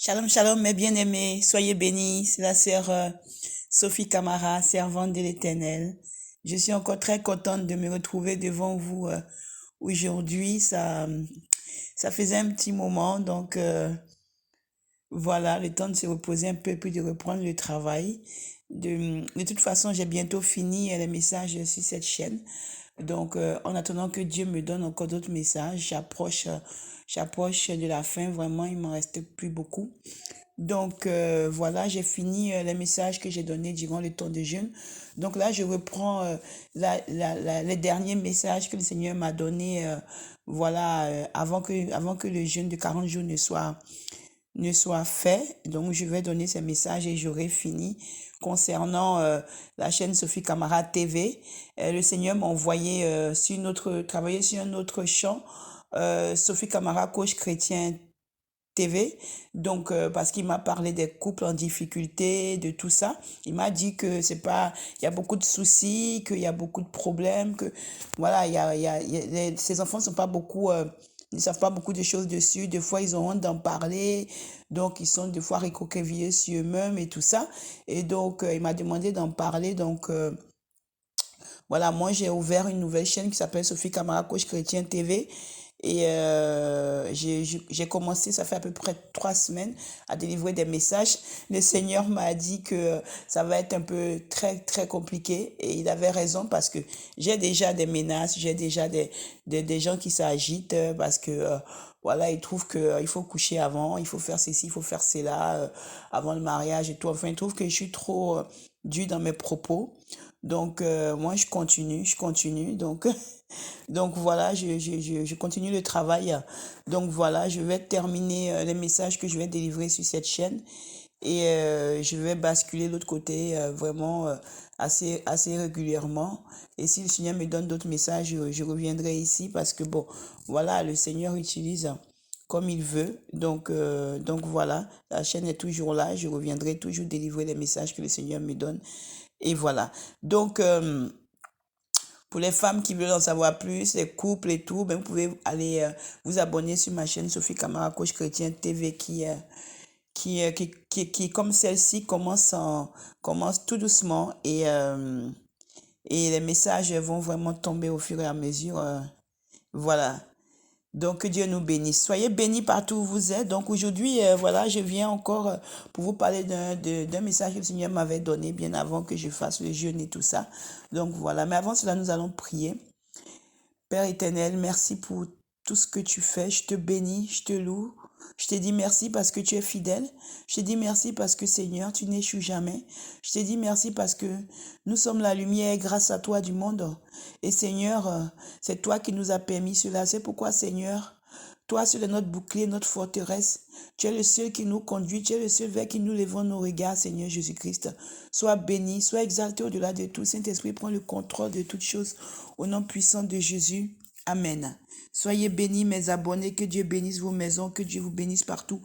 Shalom, shalom, mes bien-aimés, soyez bénis. C'est la sœur Sophie Camara, servante de l'Éternel. Je suis encore très contente de me retrouver devant vous aujourd'hui. Ça faisait un petit moment, donc voilà, le temps de se reposer un peu, puis de reprendre le travail. De toute façon, j'ai bientôt fini les messages sur cette chaîne. Donc, en attendant que Dieu me donne encore d'autres messages, j'approche de la fin. Vraiment, il m'en reste plus beaucoup. Donc, voilà, j'ai fini les messages que j'ai donnés durant le temps de jeûne. Donc là, je reprends les derniers messages que le Seigneur m'a donnés, voilà, avant que le jeûne de 40 jours ne soit fait. Donc, je vais donner ces messages et j'aurai fini. Concernant la chaîne Sophie Camara TV, le Seigneur m'a envoyé travailler sur un autre champ, Sophie Camara, coach chrétien TV. Donc, parce qu'il m'a parlé des couples en difficulté, de tout ça. Il m'a dit que c'est pas, il y a beaucoup de soucis, qu'il y a beaucoup de problèmes, que, voilà, ces enfants sont pas beaucoup, ne savent pas beaucoup de choses dessus. Des fois, ils ont honte d'en parler. Donc, ils sont des fois recroquevillés sur eux-mêmes et tout ça. Et donc, il m'a demandé d'en parler. Donc, voilà, moi, j'ai ouvert une nouvelle chaîne qui s'appelle Sophie Camara, coach chrétien TV. Et j'ai commencé, ça fait à peu près 3 semaines, à délivrer des messages. Le Seigneur m'a dit que ça va être un peu très, très compliqué. Et il avait raison parce que j'ai déjà des menaces, j'ai déjà des gens qui s'agitent parce que, voilà, ils trouvent qu'il faut coucher avant, il faut faire ceci, il faut faire cela avant le mariage et tout. Enfin, ils trouvent que je suis trop dure dans mes propos. Donc, moi, je continue, je continue. Donc, donc voilà, je continue le travail. Donc voilà, je vais terminer les messages que je vais délivrer sur cette chaîne et je vais basculer de l'autre côté vraiment assez régulièrement. Et si le Seigneur me donne d'autres messages, je reviendrai ici parce que bon, voilà, le Seigneur utilise comme il veut. Donc voilà, la chaîne est toujours là. Je reviendrai toujours délivrer les messages que le Seigneur me donne. Et voilà. Donc, pour les femmes qui veulent en savoir plus, les couples et tout, ben vous pouvez aller vous abonner sur ma chaîne Sophie Camara, coach chrétien TV qui comme celle-ci, commence tout doucement et les messages vont vraiment tomber au fur et à mesure. Voilà. Donc, que Dieu nous bénisse. Soyez bénis partout où vous êtes. Donc, aujourd'hui, voilà, je viens encore pour vous parler d'un message que le Seigneur m'avait donné bien avant que je fasse le jeûne et tout ça. Donc, voilà. Mais avant cela, nous allons prier. Père éternel, merci pour tout ce que tu fais. Je te bénis, je te loue. Je te dis merci parce que tu es fidèle. Je te dis merci parce que Seigneur, tu n'échoues jamais. Je te dis merci parce que nous sommes la lumière grâce à toi du monde. Et Seigneur, c'est toi qui nous as permis cela. C'est pourquoi Seigneur, toi seul est notre bouclier, notre forteresse. Tu es le seul qui nous conduit. Tu es le seul vers qui nous levons nos regards, Seigneur Jésus-Christ. Sois béni, sois exalté au-delà de tout. Saint-Esprit, prends le contrôle de toutes choses. Au nom puissant de Jésus. Amen. Soyez bénis, mes abonnés. Que Dieu bénisse vos maisons. Que Dieu vous bénisse partout.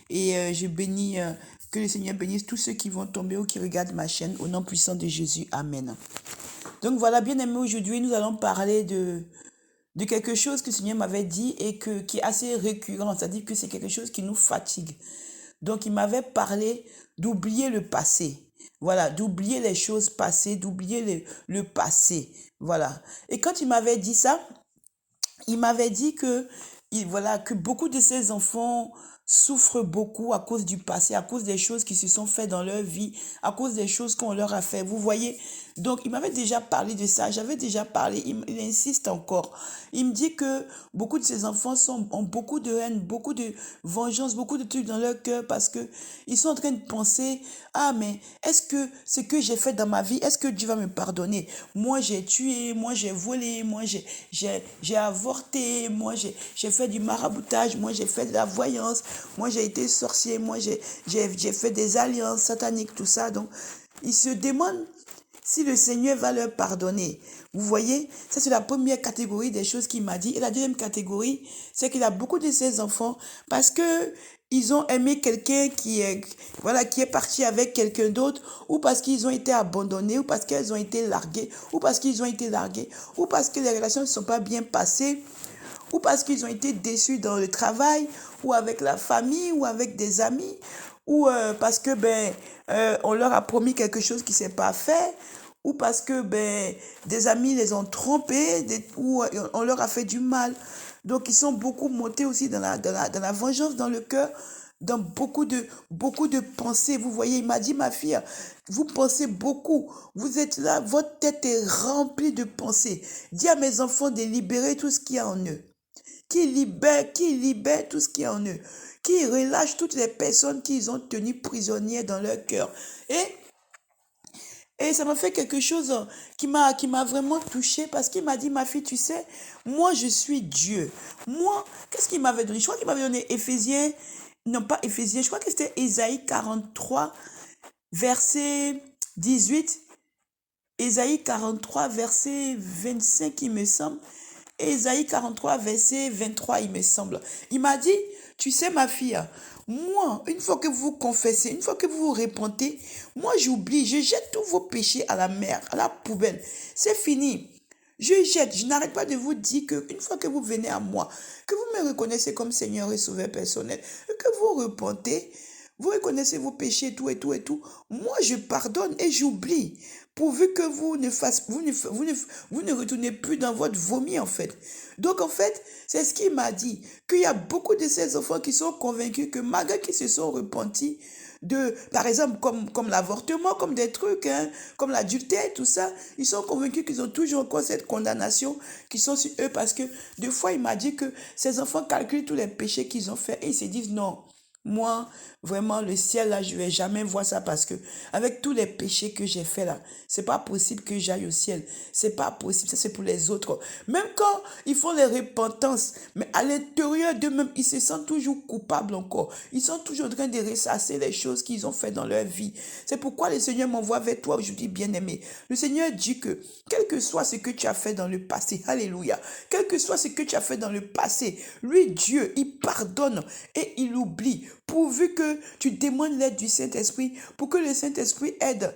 Et je bénis, que le Seigneur bénisse tous ceux qui vont tomber ou qui regardent ma chaîne. Au nom puissant de Jésus. Amen. Donc voilà, bien aimés, aujourd'hui, nous allons parler de quelque chose que le Seigneur m'avait dit et qui est assez récurrent. C'est-à-dire que c'est quelque chose qui nous fatigue. Donc, il m'avait parlé d'oublier le passé. Voilà, d'oublier les choses passées, d'oublier le passé. Voilà. Et quand il m'avait dit ça, il m'avait dit voilà, que beaucoup de ces enfants souffrent beaucoup à cause du passé, à cause des choses qui se sont faites dans leur vie, à cause des choses qu'on leur a fait. Vous voyez? Donc, il m'avait déjà parlé de ça. J'avais déjà parlé. Il insiste encore. Il me dit que beaucoup de ces enfants ont beaucoup de haine, beaucoup de vengeance, beaucoup de trucs dans leur cœur parce que ils sont en train de penser, ah, mais est-ce que ce que j'ai fait dans ma vie, est-ce que Dieu va me pardonner? Moi, j'ai tué, moi, j'ai volé, moi, j'ai avorté, moi, j'ai fait du maraboutage, moi, j'ai fait de la voyance, moi, j'ai été sorcier, moi, j'ai fait des alliances sataniques, tout ça. Donc, ils se demandent si le Seigneur va leur pardonner. Vous voyez, ça c'est la première catégorie des choses qu'il m'a dit. Et la deuxième catégorie, c'est qu'il a beaucoup de ses enfants parce que ils ont aimé quelqu'un qui est parti avec quelqu'un d'autre, ou parce qu'ils ont été abandonnés, ou parce qu'elles ont été larguées, ou parce qu'ils ont été largués, ou parce que les relations ne sont pas bien passées, ou parce qu'ils ont été déçus dans le travail, ou avec la famille, ou avec des amis, ou parce que on leur a promis quelque chose qui s'est pas fait, ou parce que des amis les ont trompés, ou on leur a fait du mal. Donc ils sont beaucoup montés aussi dans la vengeance dans le cœur, dans beaucoup de pensées. Vous voyez, il m'a dit, ma fille, vous pensez beaucoup. Vous êtes là, votre tête est remplie de pensées. Dis à mes enfants de libérer tout ce qu'il y a en eux. Qui libère tout ce qui est en eux. Qui relâche toutes les personnes qu'ils ont tenues prisonnières dans leur cœur. Et ça m'a fait quelque chose qui m'a vraiment touchée parce qu'il m'a dit, ma fille, tu sais, moi je suis Dieu. Moi, qu'est-ce qu'il m'avait donné? Je crois qu'il m'avait donné Éphésiens, non pas Éphésiens, je crois que c'était Ésaïe 43, verset 18. Ésaïe 43, verset 25, il me semble. Et Ésaïe 43, verset 23, il me semble. Il m'a dit, tu sais ma fille, moi, une fois que vous confessez, une fois que vous vous repentez, moi j'oublie, je jette tous vos péchés à la mer, à la poubelle. C'est fini. Je n'arrête pas de vous dire que une fois que vous venez à moi, que vous me reconnaissez comme Seigneur et Sauveur personnel, et que vous repentez, vous reconnaissez vos péchés, tout et tout et tout. Moi, je pardonne et j'oublie. Pourvu que vous ne retournez plus dans votre vomi, en fait. Donc, en fait, c'est ce qu'il m'a dit. Qu'il y a beaucoup de ces enfants qui sont convaincus que malgré qu'ils se sont repentis par exemple, comme l'avortement, comme des trucs, hein, comme l'adultère, tout ça, ils sont convaincus qu'ils ont toujours encore cette condamnation qui sont sur eux parce que des fois, il m'a dit que ces enfants calculent tous les péchés qu'ils ont fait et ils se disent non. Moi, vraiment, le ciel, là, je vais jamais voir ça parce que avec tous les péchés que j'ai fait là, c'est pas possible que j'aille au ciel. C'est pas possible. Ça, c'est pour les autres. Même quand ils font les repentances, mais à l'intérieur d'eux-mêmes, ils se sentent toujours coupables encore. Ils sont toujours en train de ressasser les choses qu'ils ont fait dans leur vie. C'est pourquoi le Seigneur m'envoie vers toi aujourd'hui, bien-aimé. Le Seigneur dit que, quel que soit ce que tu as fait dans le passé, alléluia, quel que soit ce que tu as fait dans le passé, lui, Dieu, il pardonne et il oublie. Pourvu que tu demandes l'aide du Saint-Esprit, pour que le Saint-Esprit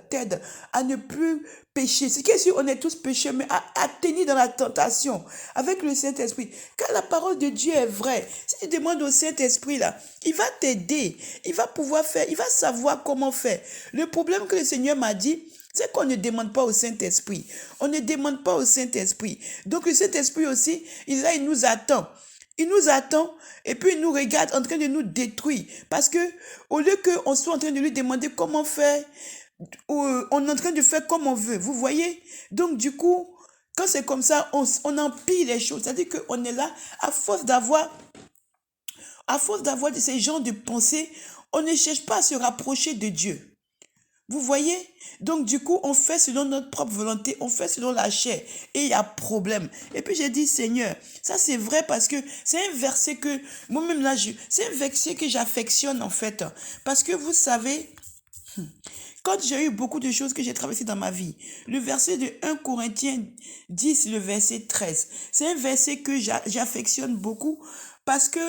t'aide à ne plus pécher. Ce qui est sûr, on est tous pécheurs, mais à tenir dans la tentation avec le Saint-Esprit. Car la parole de Dieu est vraie. Si tu demandes au Saint-Esprit, là, il va t'aider. Il va pouvoir faire, il va savoir comment faire. Le problème que le Seigneur m'a dit, c'est qu'on ne demande pas au Saint-Esprit. On ne demande pas au Saint-Esprit. Donc le Saint-Esprit aussi, il nous attend. Il nous attend et puis il nous regarde en train de nous détruire. Parce que au lieu qu'on soit en train de lui demander comment faire, on est en train de faire comme on veut. Vous voyez? Donc du coup, quand c'est comme ça, on empire les choses. C'est-à-dire qu'on est là, à force d'avoir de ces genres de pensées, on ne cherche pas à se rapprocher de Dieu. Vous voyez? Donc, du coup, on fait selon notre propre volonté, on fait selon la chair, et il y a problème. Et puis, j'ai dit, Seigneur, ça c'est vrai parce que c'est un verset que, moi-même là, c'est un verset que j'affectionne en fait. Parce que vous savez, quand j'ai eu beaucoup de choses que j'ai traversées dans ma vie, le verset de 1 Corinthiens 10, le verset 13, c'est un verset que j'affectionne beaucoup parce que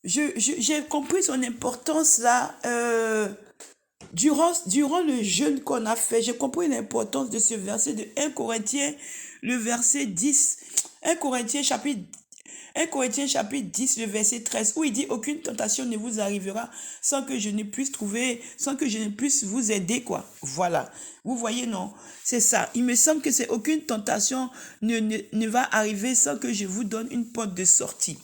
j'ai compris son importance là, durant le jeûne qu'on a fait, j'ai compris l'importance de ce verset de 1 Corinthiens, le verset 10, 1 Corinthiens chapitre 10, le verset 13, où il dit, aucune tentation ne vous arrivera sans que je ne puisse sans que je ne puisse vous aider, quoi. Voilà. Vous voyez, non? C'est ça. Il me semble que c'est aucune tentation ne va arriver sans que je vous donne une porte de sortie.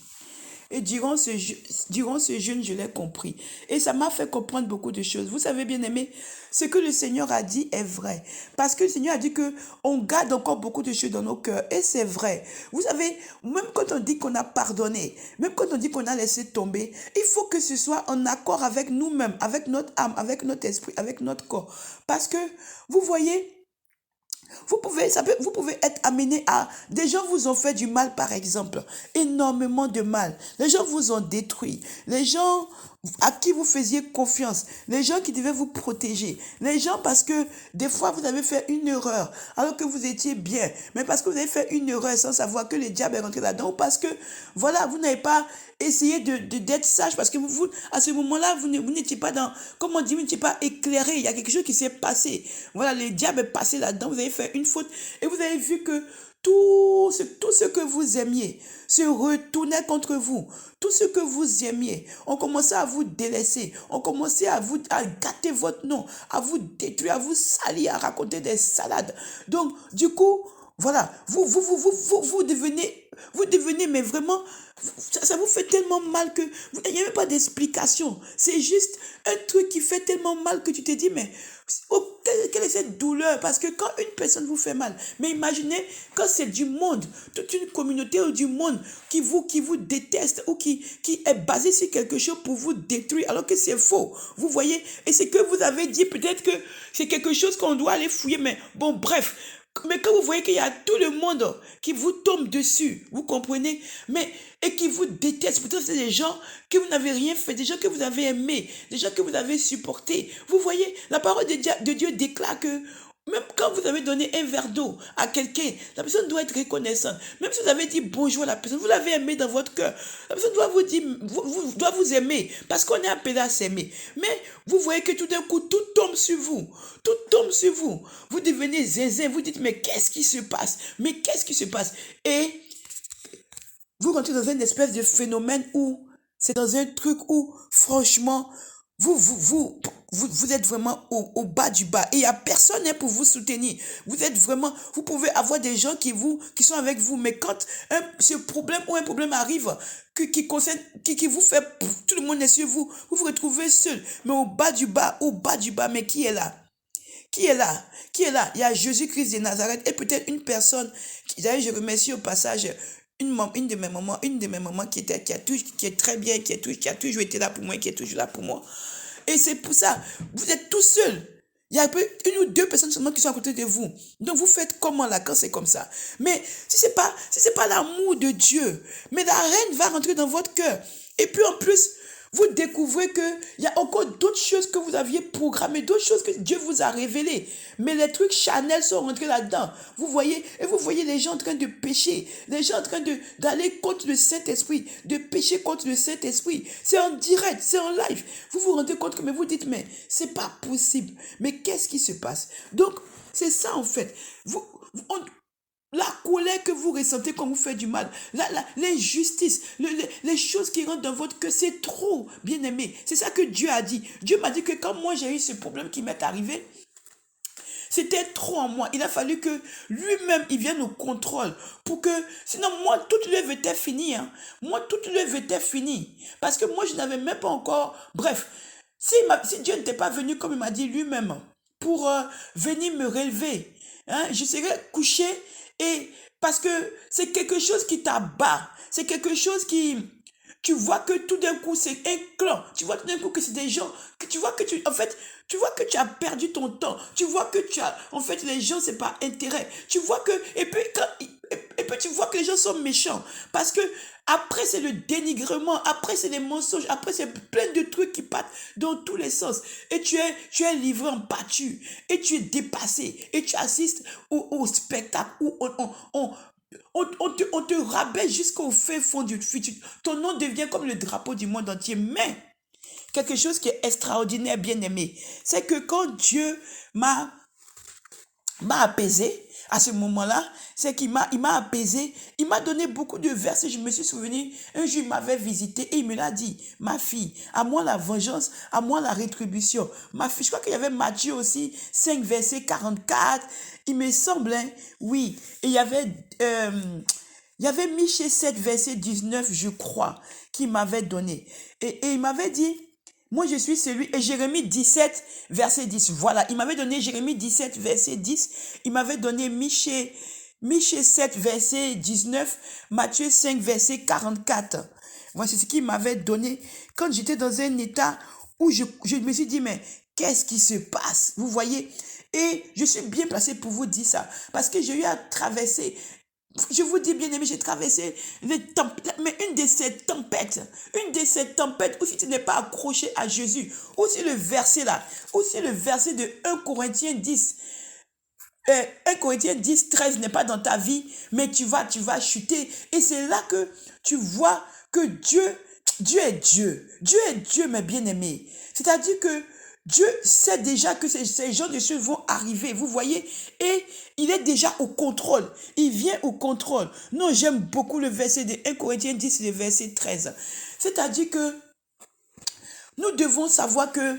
Et durant ce jeûne, je l'ai compris. Et ça m'a fait comprendre beaucoup de choses. Vous savez, bien aimé, ce que le Seigneur a dit est vrai. Parce que le Seigneur a dit que on garde encore beaucoup de choses dans nos cœurs. Et c'est vrai. Vous savez, même quand on dit qu'on a pardonné, même quand on dit qu'on a laissé tomber, il faut que ce soit en accord avec nous-mêmes, avec notre âme, avec notre esprit, avec notre corps. Parce que, vous voyez, vous pouvez être amené à... Des gens vous ont fait du mal, par exemple. Énormément de mal. Les gens vous ont détruit. Les gens à qui vous faisiez confiance. Les gens qui devaient vous protéger. Les gens parce que des fois vous avez fait une erreur alors que vous étiez bien. Mais parce que vous avez fait une erreur sans savoir que le diable est rentré là-dedans. Ou parce que, voilà, vous n'avez pas essayé d'être sage parce que à ce moment-là, vous n'étiez pas dans... Comme on dit, vous n'étiez pas éclairé. Il y a quelque chose qui s'est passé. Voilà, le diable est passé là-dedans. Vous avez fait une faute et vous avez vu que tout ce que vous aimiez se retournait contre vous. Tout ce que vous aimiez, on commençait à vous délaisser, on commençait à gâter votre nom, à vous détruire, à vous salir, à raconter des salades. Donc, du coup, voilà, vous devenez, mais vraiment, ça vous fait tellement mal que il n'y a même pas d'explication. C'est juste un truc qui fait tellement mal que tu te dis, mais quelle est cette douleur? Parce que quand une personne vous fait mal, mais imaginez quand c'est du monde, toute une communauté ou du monde qui vous déteste ou qui est basé sur quelque chose pour vous détruire, alors que c'est faux. Vous voyez? Et c'est que vous avez dit, peut-être que c'est quelque chose qu'on doit aller fouiller, mais bon, bref. Mais quand vous voyez qu'il y a tout le monde qui vous tombe dessus, vous comprenez? Et qui vous détestent, pourtant c'est des gens que vous n'avez rien fait, des gens que vous avez aimés, des gens que vous avez supportés. Vous voyez, la parole de Dieu déclare que même quand vous avez donné un verre d'eau à quelqu'un, la personne doit être reconnaissante. Même si vous avez dit bonjour à la personne, vous l'avez aimé dans votre cœur. La personne doit vous dire, doit vous aimer, parce qu'on est appelé à s'aimer. Mais vous voyez que tout d'un coup, tout tombe sur vous. Tout tombe sur vous. Vous devenez zézin, vous dites, mais qu'est-ce qui se passe? Mais qu'est-ce qui se passe? Et vous rentrez dans une espèce de phénomène où c'est dans un truc où, franchement, vous êtes vraiment au bas du bas. Et il n'y a personne pour vous soutenir. Vous êtes vraiment, vous pouvez avoir des gens qui sont avec vous. Mais quand ce problème ou un problème arrive, qui vous fait, tout le monde est sur vous, vous vous retrouvez seul. Mais au bas du bas, mais qui est là? Qui est là? Qui est là? Il y a Jésus-Christ de Nazareth et peut-être une personne, d'ailleurs je remercie au passage une de mes mamans qui est très bien, qui a toujours été là pour moi, qui est toujours là pour moi. Et c'est pour ça, vous êtes tout seul. Il y a une ou deux personnes seulement qui sont à côté de vous. Donc vous faites comment là quand c'est comme ça? Mais si c'est pas l'amour de Dieu, mais la reine va rentrer dans votre cœur. Et puis en plus, vous découvrez qu'il y a encore d'autres choses que vous aviez programmées, d'autres choses que Dieu vous a révélées. Mais les trucs charnels sont rentrés là-dedans. Vous voyez les gens en train de pécher, les gens en train d'aller contre le Saint-Esprit, de pécher contre le Saint-Esprit. C'est en direct, c'est en live. Vous vous rendez compte que, mais vous dites, mais c'est pas possible. Mais qu'est-ce qui se passe? Donc, c'est ça en fait. La colère que vous ressentez quand vous faites du mal, l'injustice, les choses qui rentrent dans votre cœur, c'est trop, bien aimé. C'est ça que Dieu a dit. Dieu m'a dit que quand moi j'ai eu ce problème qui m'est arrivé, c'était trop en moi. Il a fallu que lui-même, il vienne au contrôle pour que, sinon moi, toute l'œuvre était finie. Hein. Moi, toute l'œuvre était finie. Parce que moi, je n'avais même pas encore... Bref, si Dieu n'était pas venu, comme il m'a dit lui-même, pour venir me relever, hein, je serais couché et... Parce que c'est quelque chose qui t'abat. C'est quelque chose qui... Tu vois que tout d'un coup, c'est un clan. Tu vois tout d'un coup que c'est des gens que tu vois que tu vois que tu as perdu ton temps. Tu vois que en fait, les gens, c'est pas intérêt. Tu vois que, et puis tu vois que les gens sont méchants. Parce que, après, c'est le dénigrement. Après, c'est les mensonges. Après, c'est plein de trucs qui partent dans tous les sens. Et tu es livré en pâture. Et tu es dépassé. Et tu assistes au spectacle où on te rabaisse jusqu'au fin fond du futur. Ton nom devient comme le drapeau du monde entier. Mais, quelque chose qui est extraordinaire, bien aimé, c'est que quand Dieu m'a apaisé, à ce moment-là, c'est qu'il m'a apaisé, il m'a donné beaucoup de versets. Je me suis souvenu, un jour il m'avait visité et il me l'a dit, ma fille, à moi la vengeance, à moi la rétribution. Ma fille, je crois qu'il y avait Matthieu aussi, 5 verset 44, il me semble, hein, oui, et il y avait Michée 7 verset 19, je crois, qu'il m'avait donné. Et il m'avait dit, moi, je suis celui, et Jérémie 17, verset 10. Voilà, il m'avait donné Jérémie 17, verset 10. Il m'avait donné Michée 7, verset 19. Matthieu 5, verset 44. Voici ce qu'il m'avait donné quand j'étais dans un état où je me suis dit, mais qu'est-ce qui se passe? Vous voyez? Et je suis bien placé pour vous dire ça. Parce que j'ai eu à traverser... Je vous dis, bien aimé, j'ai traversé les tempêtes, mais une de ces tempêtes où si tu n'es pas accroché à Jésus, ou si le verset là, ou si le verset de 1 Corinthiens 10, 1 Corinthiens 10, 13 n'est pas dans ta vie, mais tu vas chuter. Et c'est là que tu vois que Dieu est Dieu. Dieu est Dieu, mes bien-aimés. C'est-à-dire que Dieu sait déjà que ces gens de choses vont arriver, vous voyez, et il est déjà au contrôle. Il vient au contrôle. Non, j'aime beaucoup le verset de 1 Corinthiens 10, le verset 13. C'est-à-dire que nous devons savoir que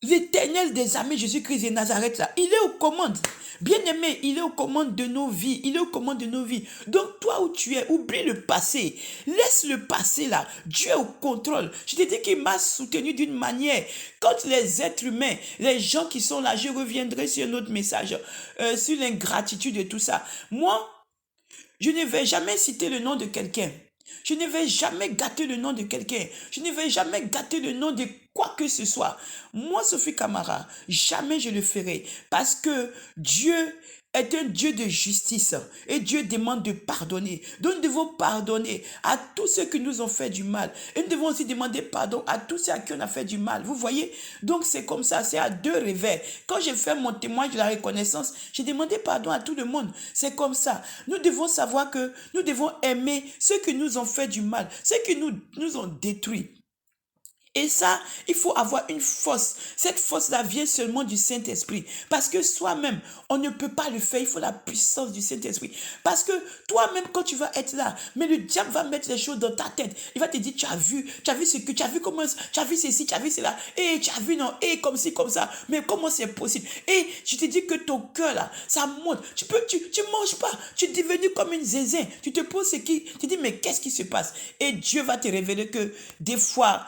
l'Éternel des armées, Jésus-Christ de Nazareth, là, il est aux commandes. Bien-aimé, il est aux commandes de nos vies. Il est aux commandes de nos vies. Donc, toi où tu es, oublie le passé. Laisse le passé là. Dieu est au contrôle. Je te dis qu'il m'a soutenu d'une manière. Quand les êtres humains, les gens qui sont là, je reviendrai sur notre message, sur l'ingratitude et tout ça. Moi, je ne vais jamais citer le nom de quelqu'un. Je ne vais jamais gâter le nom de quelqu'un. Je ne vais jamais gâter le nom de quoi que ce soit. Moi, Sophie Camara, jamais je le ferai. Parce que Dieu est un Dieu de justice et Dieu demande de pardonner. Donc nous devons pardonner à tous ceux qui nous ont fait du mal. Et nous devons aussi demander pardon à tous ceux à qui on a fait du mal. Vous voyez? Donc c'est comme ça, c'est à deux revers. Quand j'ai fait mon témoignage de la reconnaissance, j'ai demandé pardon à tout le monde. C'est comme ça. Nous devons savoir que nous devons aimer ceux qui nous ont fait du mal, ceux qui nous ont détruits. Et ça, il faut avoir une force. Cette force-là vient seulement du Saint-Esprit. Parce que soi-même, on ne peut pas le faire. Il faut la puissance du Saint-Esprit. Parce que toi-même, quand tu vas être là, mais le diable va mettre les choses dans ta tête. Il va te dire, tu as vu ce que, tu as vu comment, tu as vu ceci, tu as vu cela. Et tu as vu, non, et comme ci, comme ça. Mais comment c'est possible? Et je te dis que ton cœur, là, ça monte. Tu manges pas. Tu es devenu comme une zézin. Tu te poses ce qui, tu dis, mais qu'est-ce qui se passe? Et Dieu va te révéler que des fois,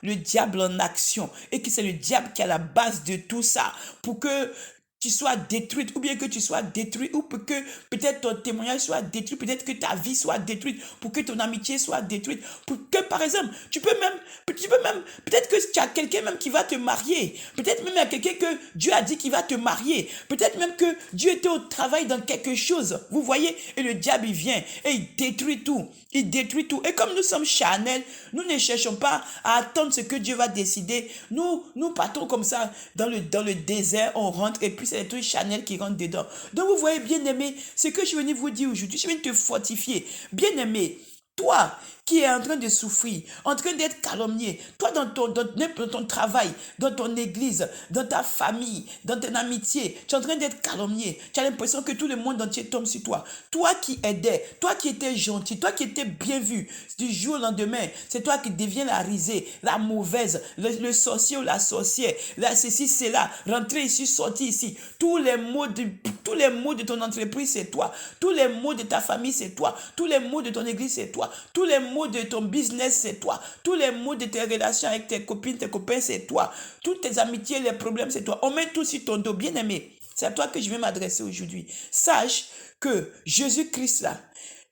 le diable en action et que c'est le diable qui est à la base de tout ça pour que tu sois détruite ou bien que tu sois détruit ou pour que peut-être ton témoignage soit détruit, peut-être que ta vie soit détruite, pour que ton amitié soit détruite, pour que par exemple, tu peux même, peut-être que tu as quelqu'un même qui va te marier, peut-être même il y a quelqu'un que Dieu a dit qu'il va te marier, peut-être même que Dieu était au travail dans quelque chose, vous voyez, et le diable il vient et il détruit tout. Il détruit tout. Et comme nous sommes charnels, nous ne cherchons pas à attendre ce que Dieu va décider. Nous partons comme ça dans le désert, on rentre et puis c'est les trucs charnels qui rentrent dedans. Donc vous voyez, bien aimé, ce que je viens vous dire aujourd'hui, je viens te fortifier. Bien aimé, toi qui es en train de souffrir, en train d'être calomnié, toi dans ton travail, dans ton église, dans ta famille, dans ton amitié, tu es en train d'être calomnié, tu as l'impression que tout le monde entier tombe sur toi. Toi qui aidais, toi qui étais gentil, toi qui étais bien vu, du jour au lendemain, c'est toi qui deviens la risée, la mauvaise, le sorcier ou la sorcière, là, ceci, c'est là, rentrer ici, sortir ici. Tous les maux de ton entreprise, c'est toi. Tous les maux de ta famille, c'est toi. Tous les maux de ton église, c'est toi. Tous les maux de ton business, c'est toi. Tous les maux de tes relations avec tes copines, tes copains, c'est toi. Toutes tes amitiés, les problèmes, c'est toi. On met tout sur ton dos, bien aimé. C'est à toi que je vais m'adresser aujourd'hui. Sache que Jésus-Christ, là,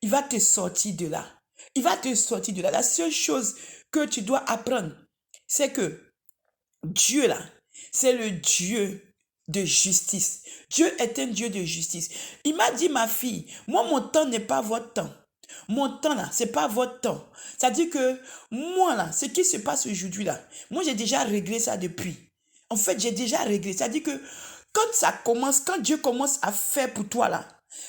il va te sortir de là. Il va te sortir de là. La seule chose que tu dois apprendre, c'est que Dieu, là, c'est le Dieu de justice. Dieu est un Dieu de justice. Il m'a dit, ma fille, moi, mon temps n'est pas votre temps. Mon temps là, c'est pas votre temps. C'est-à-dire que moi là, ce qui se passe aujourd'hui là, moi j'ai déjà réglé ça depuis. En fait, j'ai déjà réglé. C'est-à-dire que quand ça commence, quand Dieu commence à faire pour toi là,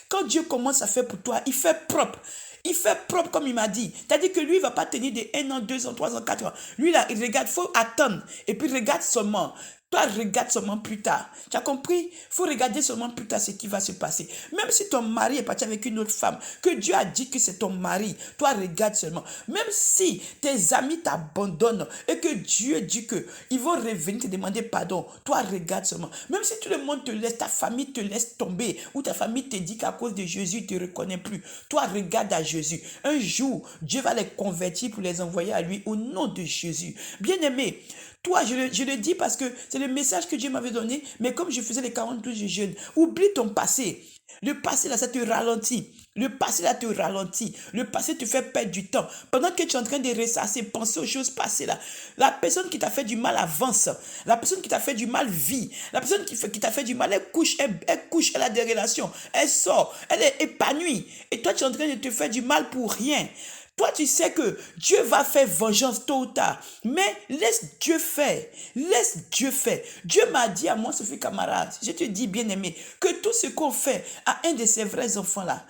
quand Dieu commence à faire pour toi, il fait propre. Il fait propre comme il m'a dit. C'est-à-dire que lui, il ne va pas tenir de 1 an, 2 ans, 3 ans, 4 ans. Lui, là, il regarde, il faut attendre. Et puis, regarde seulement. Toi, regarde seulement plus tard. Tu as compris? Il faut regarder seulement plus tard ce qui va se passer. Même si ton mari est parti avec une autre femme, que Dieu a dit que c'est ton mari, toi, regarde seulement. Même si tes amis t'abandonnent et que Dieu dit qu'ils vont revenir te demander pardon, toi, regarde seulement. Même si tout le monde te laisse, ta famille te laisse tomber, ou ta famille te dit qu'à cause de Jésus, tu ne te reconnais plus, toi, regarde à Jésus. Un jour, Dieu va les convertir pour les envoyer à lui au nom de Jésus. Bien-aimé, toi, je le dis parce que c'est le message que Dieu m'avait donné, mais comme je faisais les 42 de jeûne, oublie ton passé. Le passé, là, ça te ralentit. Le passé, là, te ralentit. Le passé te fait perdre du temps. Pendant que tu es en train de ressasser, penser aux choses passées, là, la personne qui t'a fait du mal avance. La personne qui t'a fait du mal vit. La personne qui t'a fait du mal, elle couche, elle a des relations. Elle sort, elle est épanouie. Et toi, tu es en train de te faire du mal pour rien. Toi, tu sais que Dieu va faire vengeance tôt ou tard. Mais laisse Dieu faire. Laisse Dieu faire. Dieu m'a dit à moi, Sophie Camarade, je te dis bien aimé, que tout ce qu'on fait à un de ces vrais enfants-là,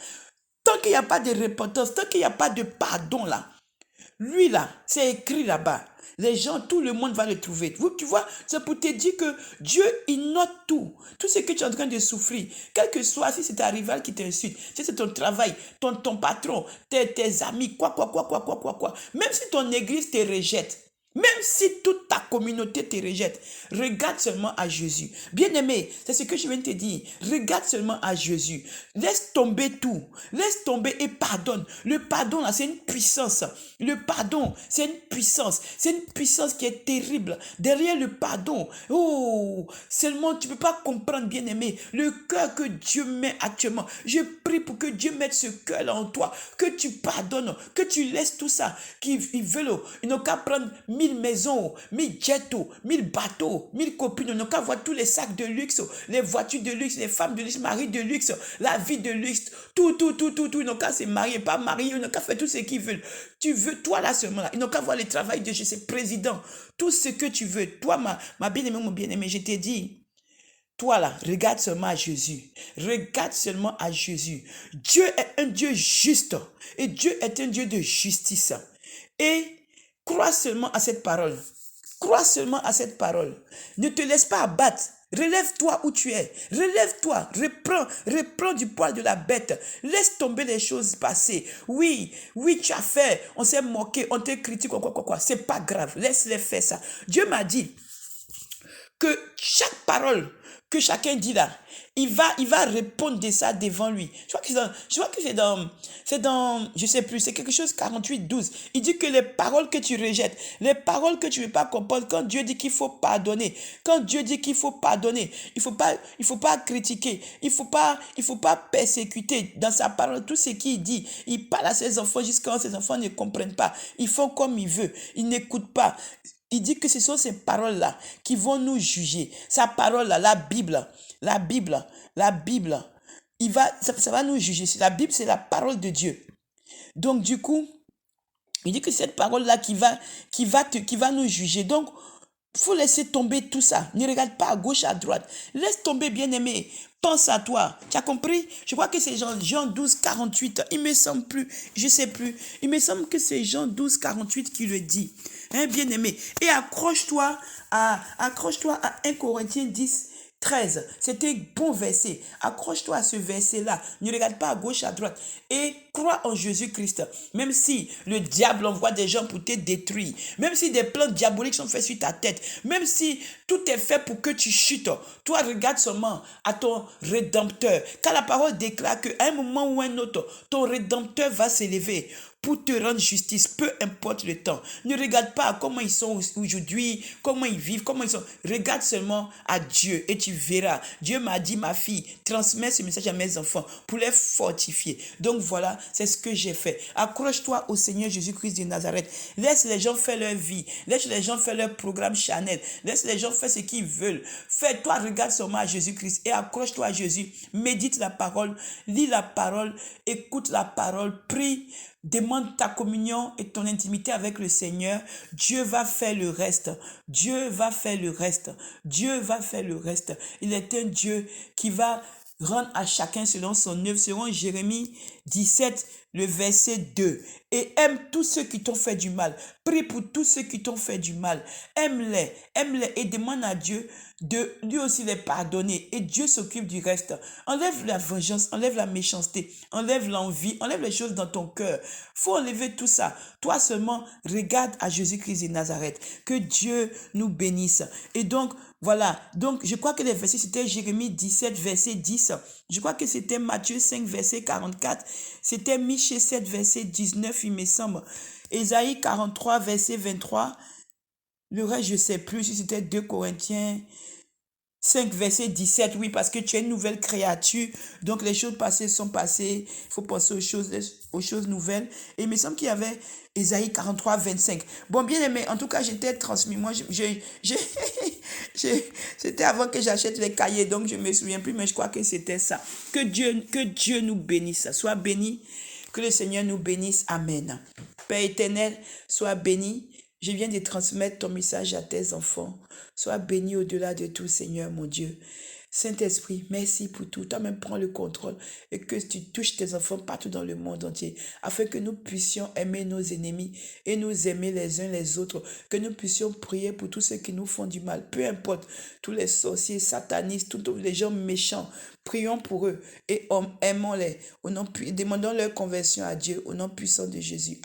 tant qu'il n'y a pas de repentance, tant qu'il n'y a pas de pardon là, Lui là, c'est écrit là-bas. Les gens, tout le monde va le trouver. Tu vois, c'est pour te dire que Dieu, il note tout. Tout ce que tu es en train de souffrir, quel que soit, si c'est ta rivale qui t'insulte, si c'est ton travail, ton patron, tes amis, quoi. Même si ton église te rejette, même si toute ta communauté te rejette, regarde seulement à Jésus. Bien-aimé, c'est ce que je viens de te dire. Regarde seulement à Jésus. Laisse tomber tout. Laisse tomber et pardonne. Le pardon, là, c'est une puissance. Le pardon, c'est une puissance. C'est une puissance qui est terrible. Derrière le pardon, oh, seulement tu ne peux pas comprendre, bien-aimé, le cœur que Dieu met actuellement. Je prie pour que Dieu mette ce cœur-là en toi, que tu pardonnes, que tu laisses tout ça. Qu'ils veulent, ils n'ont qu'à prendre 1000 maisons, 1000 jets, 1000 bateaux, 1000 copines, ils n'ont qu'à voir tous les sacs de luxe, les voitures de luxe, les femmes de luxe, mari de luxe, la vie de luxe, tout, ils n'ont qu'à se marier, pas marier, ils n'ont qu'à faire tout ce qu'ils veulent. Tu veux, toi là seulement, là, ils n'ont qu'à voir le travail de Jésus, président, tout ce que tu veux. Toi, ma bien-aimée, mon bien-aimé, je t'ai dit, toi là, regarde seulement à Jésus. Regarde seulement à Jésus. Dieu est un Dieu juste et Dieu est un Dieu de justice. Et crois seulement à cette parole. Crois seulement à cette parole. Ne te laisse pas abattre. Relève-toi où tu es. Relève-toi. Reprends du poil de la bête. Laisse tomber les choses passées. Oui, tu as fait. On s'est moqué, on t'a critiqué, quoi. C'est pas grave. Laisse-les faire ça. Dieu m'a dit que chaque parole que chacun dit là, il va répondre de ça devant lui. Je crois que c'est dans, je sais plus, c'est quelque chose 48-12. Il dit que les paroles que tu rejettes, les paroles que tu ne veux pas comprendre, quand Dieu dit qu'il faut pardonner, il faut pas critiquer, il faut pas persécuter dans sa parole, tout ce qu'il dit. Il parle à ses enfants jusqu'à ce que ses enfants ne comprennent pas. Ils font comme il veut, ils n'écoutent pas. Il dit que ce sont ces paroles-là qui vont nous juger. Sa parole-là, la Bible, ça va nous juger. La Bible, c'est la parole de Dieu. Donc, du coup, il dit que cette parole-là qui va nous juger. Donc, il faut laisser tomber tout ça. Ne regarde pas à gauche, à droite. Laisse tomber, bien-aimé. Pense à toi. Tu as compris? Je crois que c'est Jean 12, 48. Il me semble plus. Je sais plus. Il me semble que c'est Jean 12, 48 qui le dit. Hein, bien-aimé. Et accroche-toi à 1 Corinthiens 10, 13. C'était bon verset. Accroche-toi à ce verset-là. Ne regarde pas à gauche, à droite. Et crois en Jésus-Christ. Même si le diable envoie des gens pour te détruire. Même si des plans diaboliques sont faits sur ta tête. Même si tout est fait pour que tu chutes. Toi, regarde seulement à ton Rédempteur. Car la parole déclare qu'à un moment ou un autre, ton Rédempteur va s'élever pour te rendre justice, peu importe le temps. Ne regarde pas à comment ils sont aujourd'hui, comment ils vivent, comment ils sont. Regarde seulement à Dieu et tu verras. Dieu m'a dit, ma fille, transmets ce message à mes enfants pour les fortifier. Donc voilà, c'est ce que j'ai fait. Accroche-toi au Seigneur Jésus-Christ de Nazareth. Laisse les gens faire leur vie. Laisse les gens faire leur programme Chanel. Laisse les gens faire ce qu'ils veulent. Fais-toi, regarde seulement à Jésus-Christ et accroche-toi à Jésus. Médite la parole, lis la parole, écoute la parole, prie. Demande ta communion et ton intimité avec le Seigneur. Dieu va faire le reste. Dieu va faire le reste. Dieu va faire le reste. Il est un Dieu qui va rendre à chacun selon son œuvre. Selon Jérémie 17, le verset 2. Et aime tous ceux qui t'ont fait du mal. Prie pour tous ceux qui t'ont fait du mal. Aime-les et demande à Dieu de lui aussi les pardonner. Et Dieu s'occupe du reste. Enlève la vengeance, enlève la méchanceté, enlève l'envie, enlève les choses dans ton cœur. Faut enlever tout ça. Toi seulement, regarde à Jésus-Christ de Nazareth. Que Dieu nous bénisse. Et donc, voilà. Donc, je crois que les versets, c'était Jérémie 17, verset 10. Je crois que c'était Matthieu 5, verset 44. C'était Michée 7, verset 19, il me semble. Ésaïe 43, verset 23. Le reste, je ne sais plus si c'était 2 Corinthiens 5, verset 17. Oui, parce que tu es une nouvelle créature. Donc, les choses passées sont passées. Il faut penser aux choses nouvelles. Et il me semble qu'il y avait Ésaïe 43, 25. Bon, bien aimé, en tout cas, j'étais transmis. Moi, c'était avant que j'achète les cahiers, donc je ne me souviens plus, mais je crois que c'était ça. Que Dieu nous bénisse. Sois béni. Que le Seigneur nous bénisse. Amen. Père éternel, sois béni. Je viens de transmettre ton message à tes enfants. Sois béni au-delà de tout, Seigneur, mon Dieu. Saint-Esprit, merci pour tout. Toi-même, prends le contrôle et que tu touches tes enfants partout dans le monde entier, afin que nous puissions aimer nos ennemis et nous aimer les uns les autres, que nous puissions prier pour tous ceux qui nous font du mal, peu importe, tous les sorciers, satanistes, tous les gens méchants. Prions pour eux et aimons-les. Demandons leur conversion à Dieu au nom puissant de Jésus.